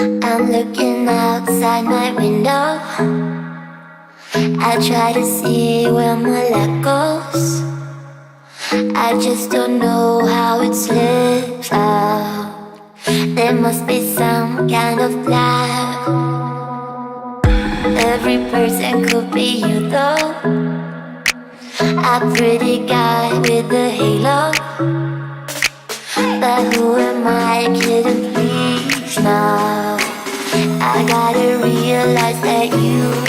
I'm looking outside my window. I try to see where my luck goes. I just don't know how it slips out. There must be some kind of luck. Every person could be you though. A pretty guy with a halo. But who am I kidding, please now? I gotta realize that you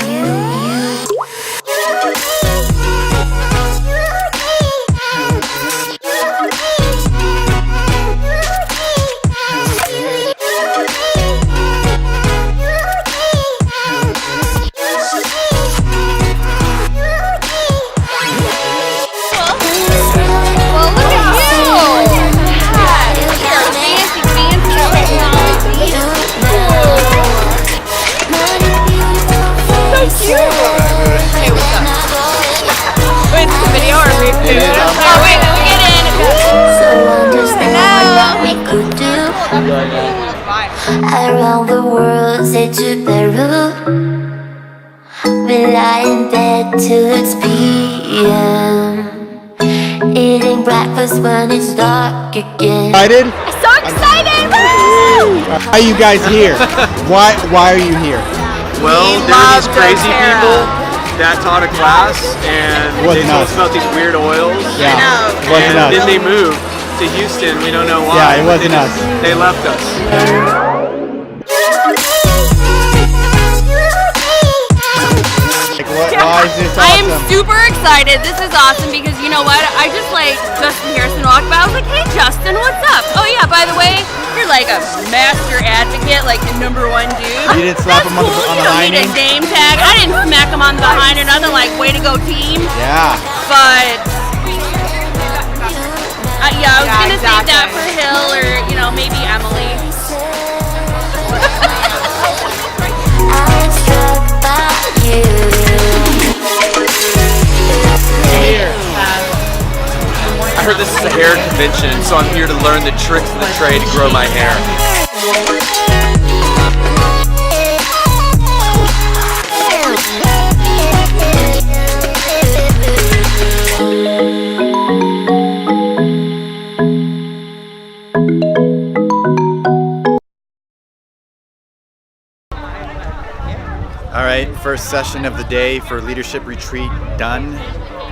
around the world, say to Peru. We lie in bed till it's PM, eating breakfast when it's dark again. Excited? I'm so excited! Woo! Why are you guys here? Why are you here? Well, there were these crazy people that taught a class and they told us about these weird oils. Yeah, it wasn't and us. then they moved to Houston. We don't know why. Yeah, it wasn't us. They left us. Why is this awesome? I am super excited. This is awesome because you know what? I just like Justin Harrison walked by. I was like, hey Justin, what's up? Oh yeah, by the way, you're like a master advocate, like the #1 dude. You didn't slap him on the You behind? don't need a name tag. I didn't smack him on the behind or nothing, like way to go team. Yeah. But yeah, I was gonna save that for Hill or maybe Emily. I'm struck by you. I heard this is a hair convention, so I'm here to learn the tricks of the trade to grow my hair. All right, first session of the day for Leadership Retreat done.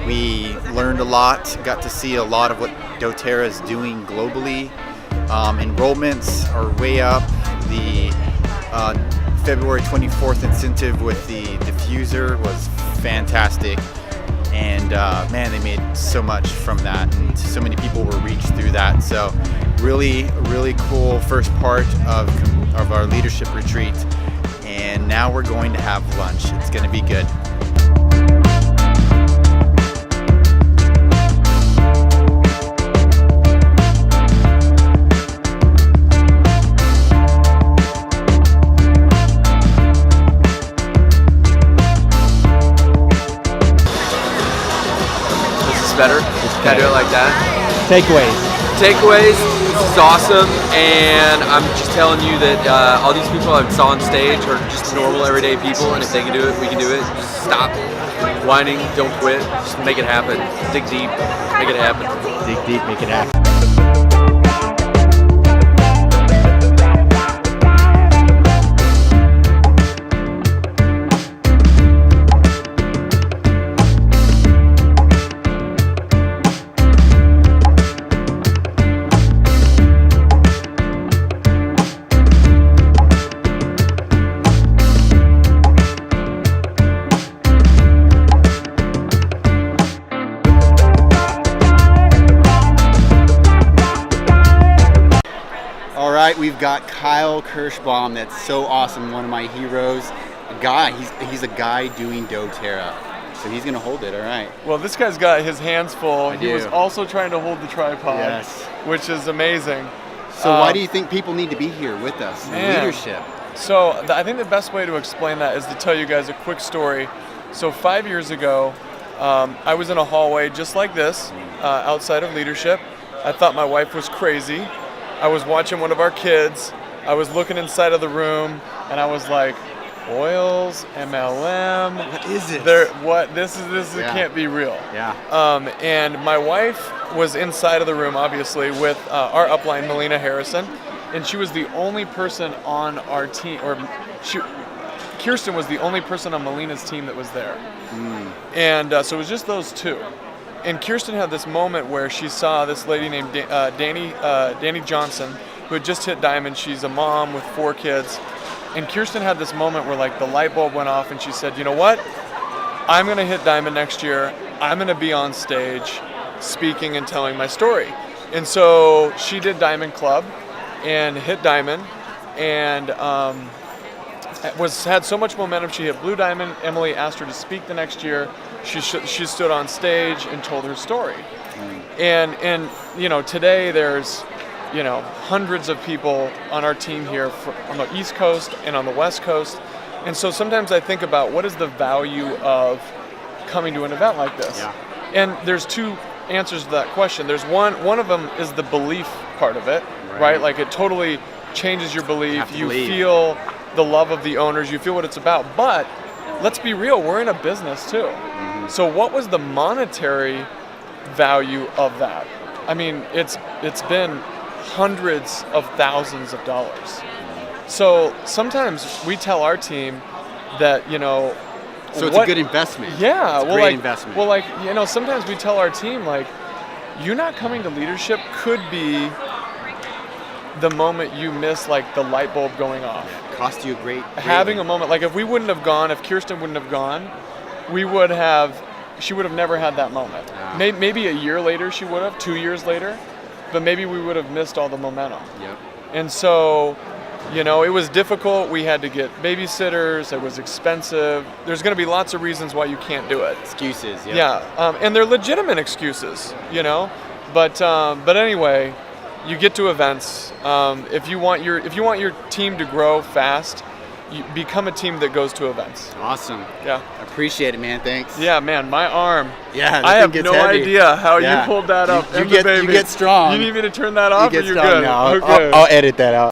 We learned a lot, got to see a lot of what doTERRA is doing globally. Enrollments are way up. The February 24th incentive with the diffuser was fantastic. And man, they made so much from that, and so many people were reached through that. So really cool first part of our leadership retreat. And now we're going to have lunch. It's going to be good. This is better. Can I do it like that? Takeaways. Takeaways, this is awesome, and I'm just telling you that all these people I saw on stage are just normal, everyday people, and if they can do it, we can do it. Just stop whining, don't quit, just make it happen. Dig deep, make it happen. Dig deep, make it happen. We've got Kyle Kirschbaum, that's so awesome, one of my heroes. A guy, he's a guy doing doTERRA, so he's gonna hold it. All right. Well, this guy's got his hands full. I He do. was also trying to hold the tripod, Yes. which is amazing. So why do you think people need to be here with us in Man. leadership? So I think the best way to explain that is to tell you guys a quick story. So 5 years ago, I was in a hallway just like this, outside of leadership. I thought my wife was crazy. I was watching one of our kids I was looking inside of the room, and I was like, oils, MLM. What is it? This Yeah. can't be real. Yeah. And my wife was inside of the room, obviously, with our upline, Melina Harrison, and she was the only person on our team, Kirsten was the only person on Melina's team that was there. And so it was just those two. And Kirsten had this moment where she saw this lady named Danny Johnson, who had just hit diamond. She's a mom with 4 kids. And Kirsten had this moment where like the light bulb went off and she said, you know what? I'm going to hit diamond next year. I'm going to be on stage speaking and telling my story. And so she did Diamond Club and hit diamond, and had so much momentum. She hit blue diamond. Emily asked her to speak the next year. She stood on stage and told her story. And you know, today there's, you know, hundreds of people on our team here on the East Coast and on the West Coast. And so sometimes I think about what is the value of coming to an event like this. Yeah. And there's 2 answers to that question. There's one of them is the belief part of it, right? Like it totally changes your belief. You feel the love of the owners, you feel what it's about. But let's be real, we're in a business too. So what was the monetary value of that? I mean, it's been hundreds of thousands of dollars. So sometimes we tell our team that, you know, So it's a good investment. Yeah, it's a great investment. Well, like, you know, sometimes we tell our team, like, you not coming to leadership could be the moment you miss, like, the light bulb going off. Yeah, it cost you a great Having a moment, like, if we wouldn't have gone, if Kirsten wouldn't have gone, she would have never had that moment. Maybe a year later she would have, 2 years later, but maybe we would have missed all the momentum. Yep. And so, you know, it was difficult. We had to get babysitters. It was expensive. There's going to be lots of reasons why you can't do it. Excuses. Yep. Yeah, and they're legitimate excuses, you know. But anyway, you get to events. If you want your team to grow fast, you become a team that goes to events. Awesome. Yeah. Appreciate it, man. Thanks. Yeah, man, my arm. Yeah, I have gets no heavy. idea how Yeah. you pulled that up. You and get, the baby. you get strong. You need me to turn that off, You or get you're strong good? now. Okay. I'll edit that out.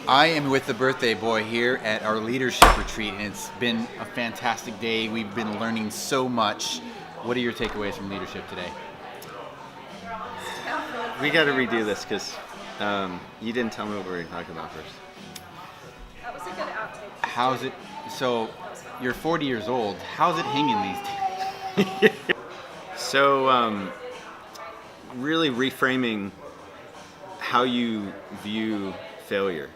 I am with the birthday boy here at our leadership retreat, and it's been a fantastic day. We've been learning so much. What are your takeaways from leadership today? We got to redo this because you didn't tell me what we were going to talk about first. That was a good outtake. How's it? So, you're 40 years old. How's it hanging these days? So, really reframing how you view failure.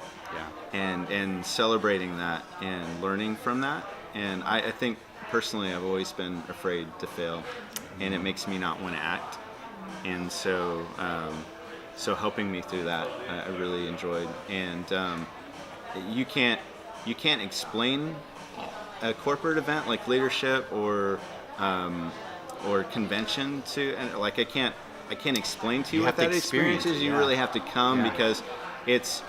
Yeah. And celebrating that and learning from that. And I think personally I've always been afraid to fail, and it makes me not want to act. And so helping me through that I really enjoyed. And you can't explain a corporate event like leadership or convention to, and like I can't explain to you what that experience is. You really have to come because it's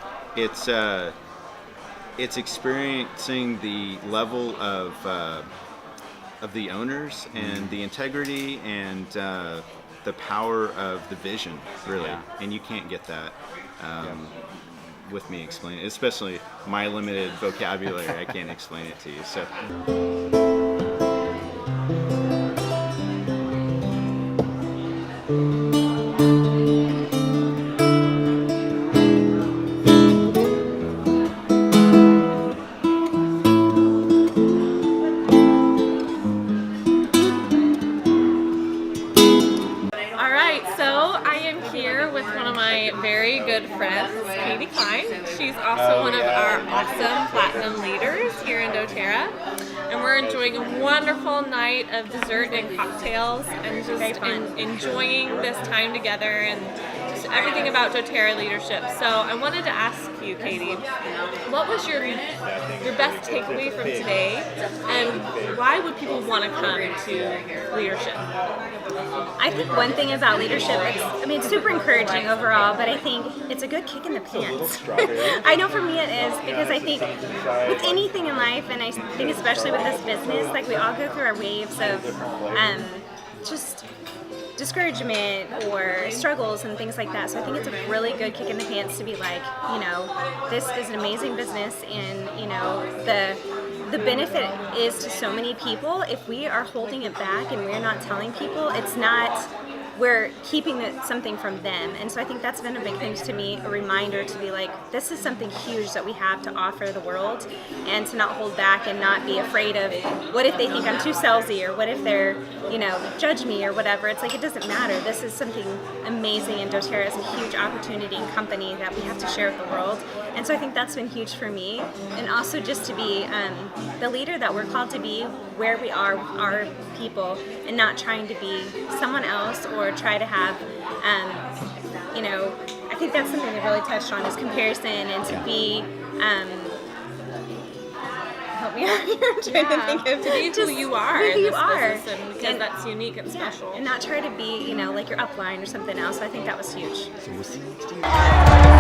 experiencing the level of the owners and the integrity and the power of the vision, really. And you can't get that with me explaining it, especially my limited vocabulary. I can't explain it to you. So. Very good friends, Katie Klein. She's also one of our awesome platinum leaders here in doTERRA. And we're enjoying a wonderful night of dessert and cocktails and just enjoying this time together and just everything about doTERRA leadership. So I wanted to ask you, Katie, what was your best takeaway from today, and why would people want to come to leadership? I think one thing about leadership, it's super encouraging overall, but I think it's a good kick in the pants. I know for me it is, because I think with anything in life, and I think especially with this business, like we all go through our waves of just discouragement or struggles and things like that. So I think it's a really good kick in the pants to be like, you know, this is an amazing business, and you know, the benefit is to so many people. If we are holding it back and we're not telling people, it's not, we're keeping something from them. And so I think that's been a big thing to me, a reminder to be like, this is something huge that we have to offer the world, and to not hold back and not be afraid of what if they think I'm too salesy, or what if they're, you know, judge me or whatever. It's like, it doesn't matter. This is something amazing, and doTERRA is a huge opportunity and company that we have to share with the world. And so I think that's been huge for me, and also just to be the leader that we're called to be, where we are, our people, and not trying to be someone else or try to have, you know, I think that's something that really touched on is comparison, and to be, help me out here, I'm trying to think of to be who you are who in you this are. business, and because that's unique and special. And not try to be, you know, like your upline or something else. I think that was huge. So we'll see you next year.